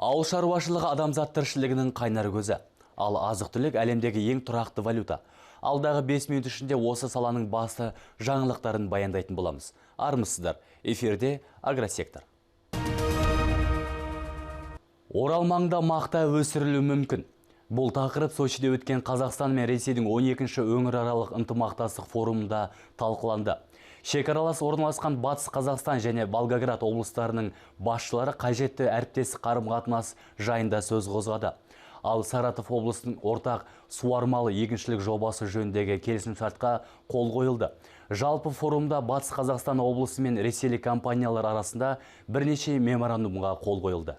Ауыл шаруашылығы адамзат тіршілігінің қайнар көзі. Ал азық-түлік әлемдегі ең тұрақты валюта. Алдағы 5 минут ішінде осы саланың басты жаңалықтарын баяндайтын боламыз. Армысыздар. Эфирде Агросектор. Орал маңында мақта өсірілуі мүмкін. Бұл тақырып Сочиде өткен Қазақстан мен Ресейдің 12-ші өңіраралық ынтымақтастық форумында талқыланды. Шекаралас орналасқан Батыс Қазақстан және Волгоград облыстарының басшылары қажетті әріптестік қарым-қатынас жайында сөз қозғады. Ал Саратов облысының ортақ суармалы егіншілік жобасы жөніндегі келісімшартқа қол қойылды. Жалпы форумда Батыс Қазақстан облысы мен ресейлік компаниялар арасында бірнеше меморандумға қол қойылды.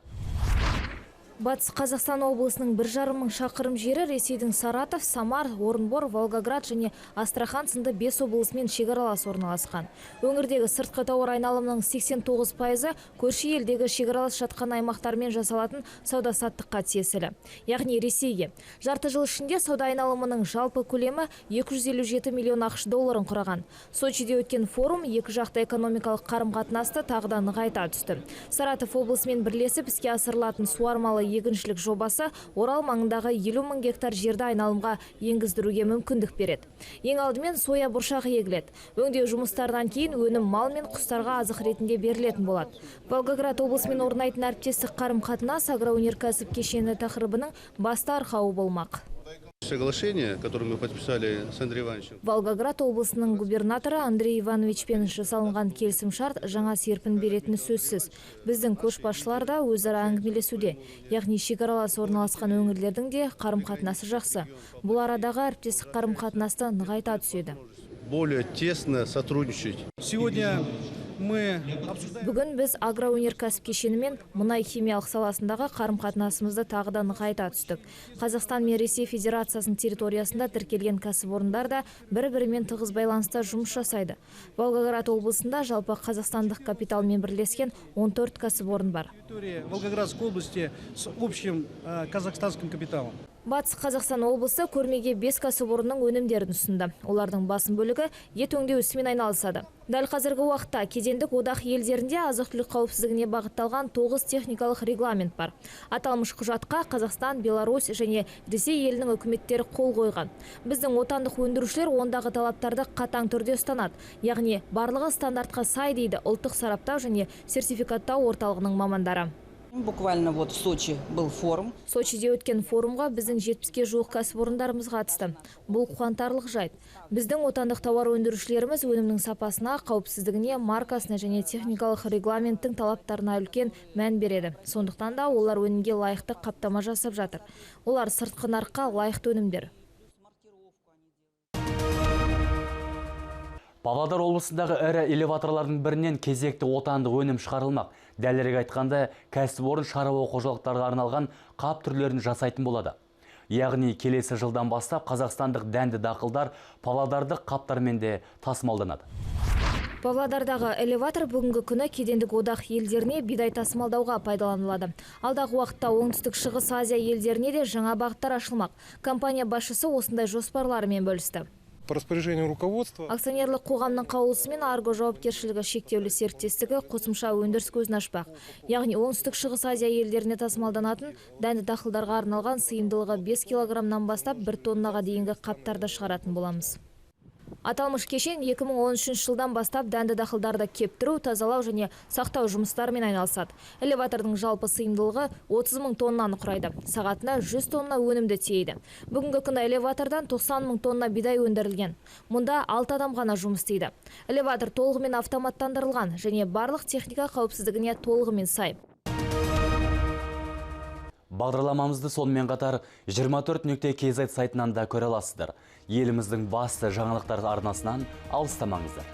Батыс Қазақстан облысының 1,5 мың шақырым жері Ресейдің Саратов, Самар, Орынбор, Волгоград және Астрахан сынды 5 облысымен шекаралас орналасқан. Өңірдегі сыртқы тауар айналымының 89% көрші елдегі шекаралас жатқан аймақтармен жасалатын сауда-саттыққа тиесілі. Яғни Ресейге. Жарты жыл ішінде сауда айналымының жалпы көлемі 257 миллион ақш долларын құраған. Сочиде өткен форум екі жақты экономикалық қарым-қатынасты тағы да нығайта түсті. Саратов облысымен бірлесіп іске асырылатын суармалы егіншілік жобасы Орал маңындағы 50 мың гектар жерді айналымға енгіздіруге мүмкіндік береді. Ең алдымен соя бұршағы егіледі. Өңдеу жұмыстардан кейін өнім мал мен құстарға азық ретінде берілетін болады. Волгоград облысымен орнайтын әріптестік қарым-қатынас агроөнеркәсіп кешені тақырыбының басты арқауы болмақ. Соглашение, которое мы подписали с Андреем Ивановичем. Волгоград облысының губернаторы Андрей Ивановичпен жасалынған келісімшарт жаңа серпін беретіні сөзсіз. Біздің көшбасшылар да өзара әңгімелесуде. Яғни шекаралас орналасқан өңірлердің де қарым-қатынасы жақсы. Бұл арадағы әріптестік қарым-қатынасты нығайта түседі. Более тесно сотрудничать. Бүгін біз агроөнеркәсіп кешені мен мұнай химиялық саласындағы қарым-қатынасымызды тағы да нығайта түстік. Қазақстан мен Ресей Федерациясының территориясында тіркелген кәсіпорындар да бір-бірімен тығыз байланыста жұмыс жасайды. Волгоград облысында жалпы қазақстандық капиталмен бірлескен 14 кәсіпорын бар. Волгоградской области с общим казахстанским капиталом. Батыс Қазақстан облысы көрмеге 5 кәсіпорынның өнімдерін ұсынды. Олардың басым бөлігі ет өңдеу ісімен айналысады. Дәл қазіргі уақытта кедендік одақ елдерінде азық-түлік қауіпсіздігіне бағытталған 9 техникалық регламент бар. Аталмыш құжатқа Қазақстан, Беларусь және Ресей елінің үкіметтері қол қойған. Біздің отандық өндірушілер ондағы талаптарды қатаң түрде ұстанады. Яғни барлығы стандартқа сай дейді ұлттық сараптау және сертификаттау орталығының мамандары. Буквально вот в Сочи был форум. Сочиде өткен форумға біздің 70-ке жуық кәсіпорындарымыз қатысты. Бұл қуантарлық жайт. Біздің отандық тауар өндірушілеріміз өнімнің сапасына, қауіпсіздігіне, маркасына және техникалық регламенттің талаптарына үлкен мән береді. Сондықтан да олар өнімге лайықты қаптама жасап жатыр. Олар сыртқы нарыққа лайықты өнімдер. Павлодар облысындағы ірі элеваторлардың бірінен кезекті отандық өнім шығарылмақ. Дәлірек айтқанда, кәсіпорын шаруа қожалықтарға арналған қап түрлерін жасайтын болады. Яғни келесі жылдан бастап қазақстандық дәнді дақылдар павлодарлық қаптармен де тасымалданады. Павлодардағы элеватор бүгінгі күні кедендік одақ елдеріне бидай тасымалдауға пайдаланылады. Алдағы уақытта оңтүстік шығыс Азия елдеріне де жаңа бағыттар ашылмақ. Компания басшысы осындай жоспарларымен бөлісті. По распоряжению руководства. Акционерлік қоғамның қаулысымен Арго жауапкершілігі шектеулі серіктестігі қосымша өндіріс көзін ашпақ. Яғни оңтүстік шығыс Азия елдеріне тасымалданатын дәнді дақылдарға арналған сыйымдылығы 5 килограммнан бастап 1 тоннаға дейінгі қаптарды шығаратын боламыз. Аталмыш кешен 2013 жылдан бастап дәнді дақылдарды кептіру, тазалау және сақтау жұмыстарымен айналысады. Элеватордың жалпы сыйымдылығы 30 мың тоннаны құрайды. Сағатына 100 тонна өнімді тиейді. Бүгінгі күні элеватордан 90 мың тонна бидай өндірілген. Мұнда 6 адам ғана жұмыс істейді. Элеватор толығымен автоматтандырылған және барлық техника қауіпсіздігіне толығымен сай. Бағдарламамызды сонымен қатар 24.kz сайтынан да көре аласыздар. Еліміздің басты жаңалықтар арнасынан алыстамаңыздар.